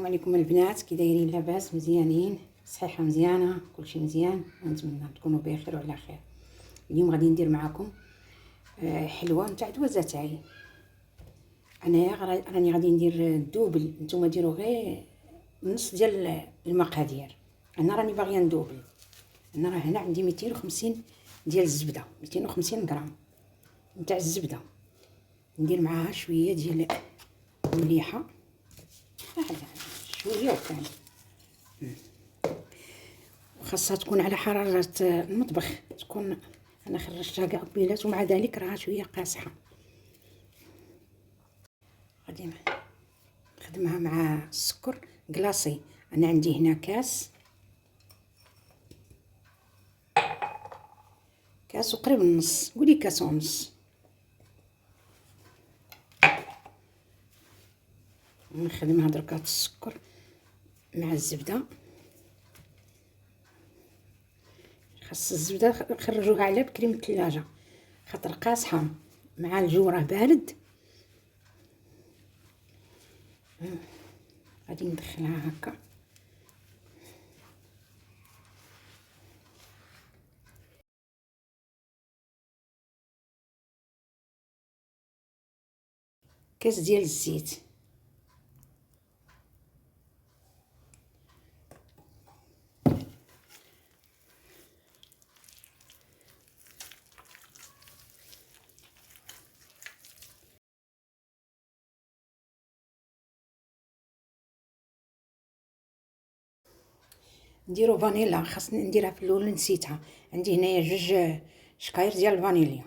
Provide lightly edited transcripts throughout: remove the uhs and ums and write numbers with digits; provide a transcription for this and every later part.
السلام عليكم البنات، كي دايرين؟ لاباس؟ مزيانين؟ صحيحه مزيانه؟ كلشي مزيان؟ ونتمنى تكونوا بخير وعلى خير. اليوم غادي ندير معكم حلوه نتاع دوازه تاعي. انايا راني غادي ندير الدوبل، نتوما ديروا غير نص ديال المقادير. انا راني باغيه ندوبل. انا راه هنا عندي 250 ديال الزبده، 250 غرام نتاع الزبده. ندير معاها شويه ديال المليحه، شويه وكان خاصها تكون على حراره المطبخ، تكون انا خرجتها كاع قبيلات ومع ذلك راها شويه قاصحه. غادي نخدمها مع السكر كلاصي. انا عندي هنا كاس وقريب النص، قولي كاس ونص. نخدمها دركا السكر مع الزبده. خاص الزبده خرجوها على بكري من الثلاجه خاطر قاصحه، مع الجو راه بارد. غادي ندخلها هكا. كاس ديال الزيت، نديرو فانيلا. خاصني نديرها في الاول، نسيتها. عندي هنايا جوج شكاير ديال الفانيليا.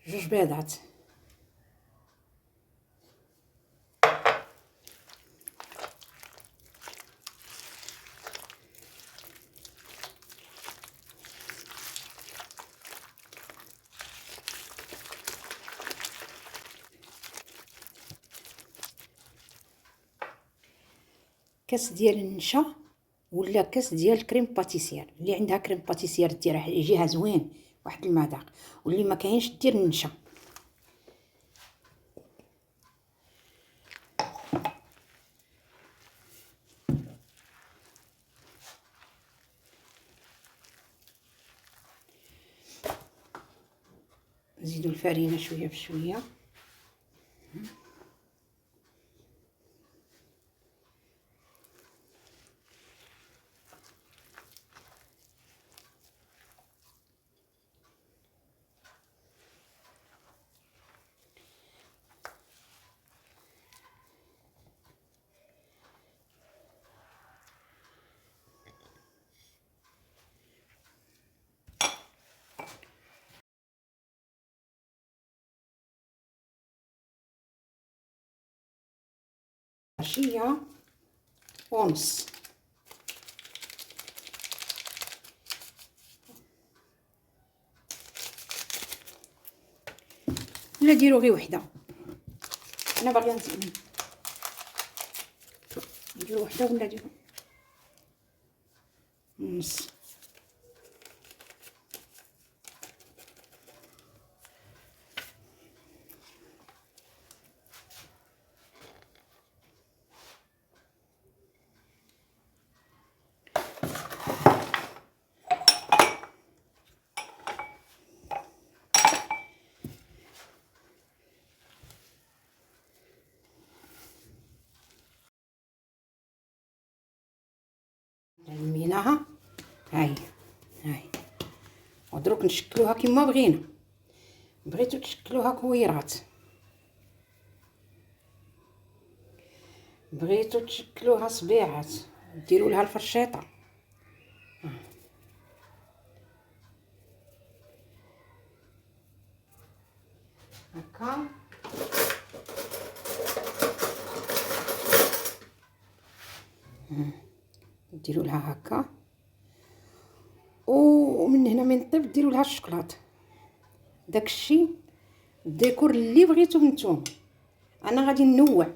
جوج بيضات. كاس ديال النشا ولا كاس ديال كريم باتيسير. اللي عندها كريم باتيسير ديرها يجيها زوين واحد المذاق، واللي ما كاينش دير النشا. نزيدو الفرينه شويه بشويه. عشيه ونص. ولا ديروا غير وحده. انا باغيه نزيد نديروا وحده ولا ديروا نص. علميناها. هاي ودروك نشكلوها كما بغينا. بغيتو تشكلوها كويرات، بغيتو تشكلوها صبيعات، ديروا لها الفرشيطه. هكا ديروا لها هكا، ومن هنا من طيب ديروا لها الشوكولاط. داكشي الديكور اللي بغيتو نتوما. انا غادي ننوع،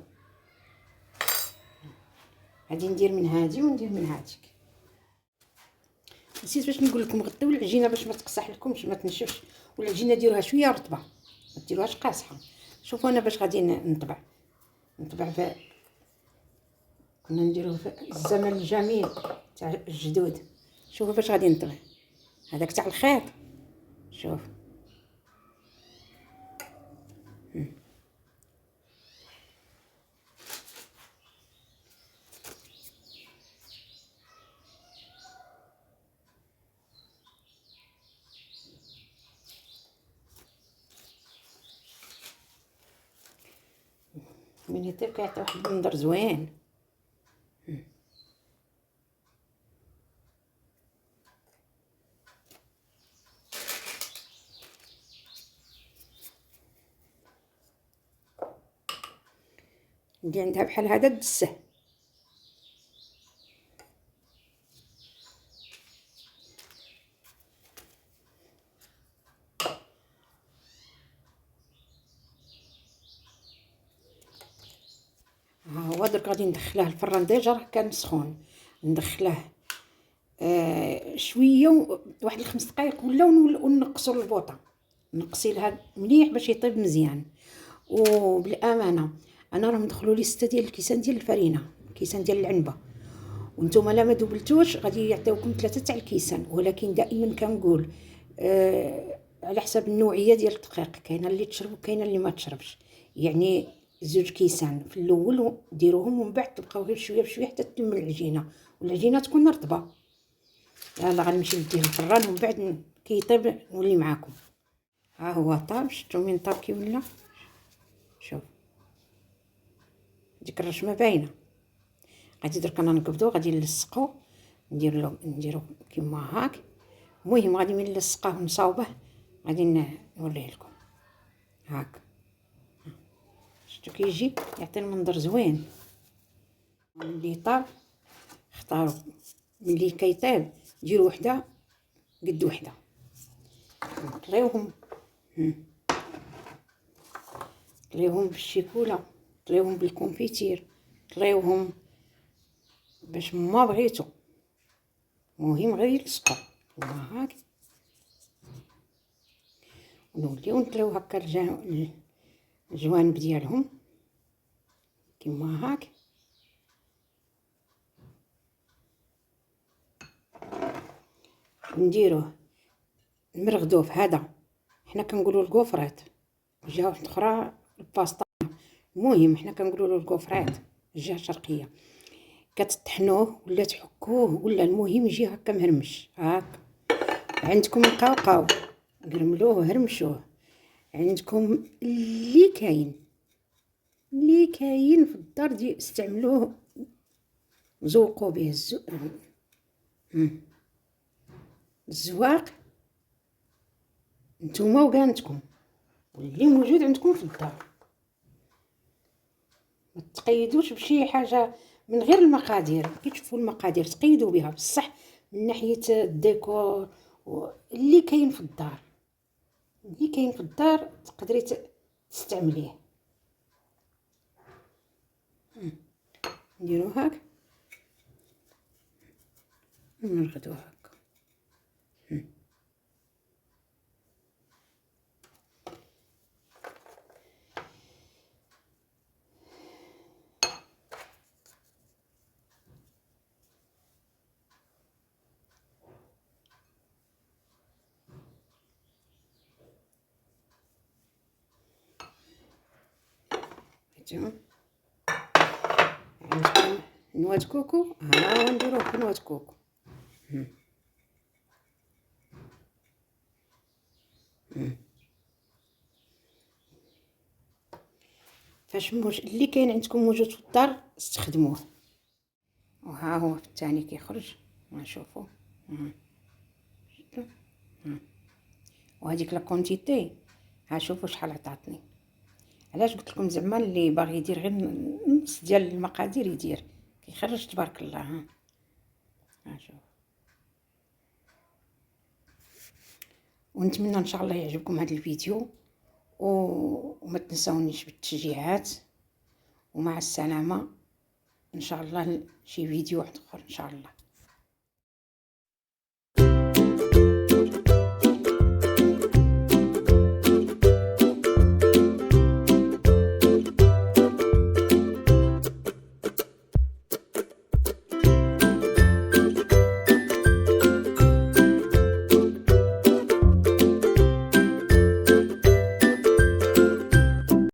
غادي ندير من هادي وندير من هاديك. نسيت باش نقول لكم، غطيو العجينه باش ما تقصح لكمش، ما تنشفش، والعجينه ديروها شويه رطبه، ما ديروهاش قاصحه. شوفوا انا باش غادي نطبع كنا نديروه في الزمن الجميل تاع الجدود. شوفوا باش غادي نطبع هذاك تاع الخيط. شوف من يطيب كيعطي واحد المنظر زوين. اللي عندها بحال هذا دسه. ها هو درك غادي ندخله الفران، ديجا راه كان سخون، ندخله شويه واحد 5 دقائق ولا، ونقصوا البوطه، نقصي لها مليح باش يطيب مزيان. وبالامانه انا راه مدخلوا لي 6 ديال الكيسان ديال الفرينه، كيسان ديال العنبه، وانتم لا ما دوبلتوش غادي يعطيوكم 3 تاع الكيسان. ولكن دائما كنقول على حسب النوعيه ديال الدقيق، كاينه اللي تشرب وكاينه اللي ما تشربش. يعني 2 كيسان في الاول ديروهم، ومن بعد تبقاو غير شويه بشويه حتى تتم العجينه، والعجينه تكون رطبه. يلا غنمشي نديه الفران، ومن بعد كي يطيب نولي معاكم. ها هو طاب، شفتوا من طاب كي ولا؟ شوف ديك الرشمه باينه. غادي درك انا نقبضو، غادي نلصقو، نديرو كيما هاك. المهم غادي من نلصقوه ونصاوبه غادي نوريه لكم. هاك شفتوا كيجي يعطي المنظر زوين. ملي طاب اختاروا، ملي كيطيب ديروا وحده قد وحده، طليوهم بالشيكولا، طليوهم بالكونفيتير، طليوهم باش ما بغيتو. المهم غير يلصقوا هاك، ونوليو نطليو هكا الجوانب ديالهم كيما هاك. نديروه المرغدوف، هذا حنا كنقولوا الكوفرات، جهه واحده اخرى الباسطا. المهم حنا كنقولوا له الكوفرات الجهه الشرقيه. كتطحنوه ولا تحكوه ولا، المهم يجي هكا مهرمش. هاك عندكم القاوقاو قرملوه وهرمشوه، عندكم اللي كاين في الدار دي استعملوه، زوقوا به الزواق نتوما وكانتكم، واللي موجود عندكم في الدار. ما تقيدوش بشي حاجه من غير المقادير. كي تشوفوا المقادير تقيدوا بها، بصح من ناحيه الديكور اللي كاين في الدار، تقدري تستعمليه. نديرو هاك ونرغدو هاك. عندكم نواه كوكو، ها نديروه بنواه كوكو. فاش اللي كاين عندكم موجود في الدار استخدموه. وها هو في الثاني كيخرج، نشوفوا. وهذيك لا كونتيتي ها شوفوا شحال عطاتني. علاش قلت لكم زعما اللي باغي يدير غير نص ديال المقادير يدير، كيخرج تبارك الله. ها شوف. ونتمنى ان شاء الله يعجبكم هذا الفيديو، وما تنسونيش بالتشجيعات، ومع السلامه ان شاء الله. شي فيديو واحد اخر ان شاء الله.